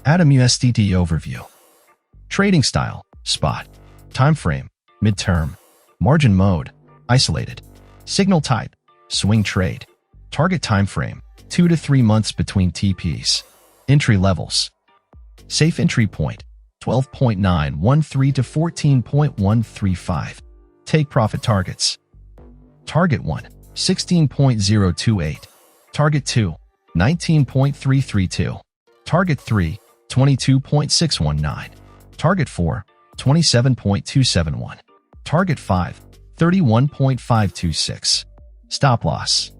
Atom USDT overview. Trading style, spot. Time frame, midterm. Margin mode, isolated. Signal type, swing trade. Target time frame, 2 to 3 months between TPs. Entry levels. Safe entry point, 12.913 to 14.135. Take profit targets. Target 1, 16.028. Target 2, 19.332. Target 3, 22.619. Target 4, 27.271. Target 5, 31.526. Stop loss.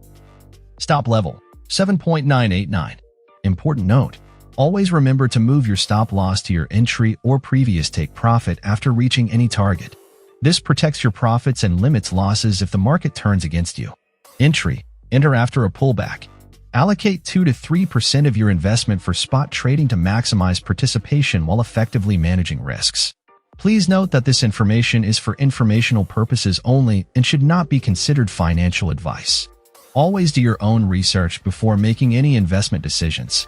Stop level, 7.989. Important note, always remember to move your stop loss to your entry or previous take profit after reaching any target. This protects your profits and limits losses if the market turns against you. Entry, enter after a pullback. Allocate 2 to 3% of your investment for spot trading to maximize participation while effectively managing risks. Please note that this information is for informational purposes only and should not be considered financial advice. Always do your own research before making any investment decisions.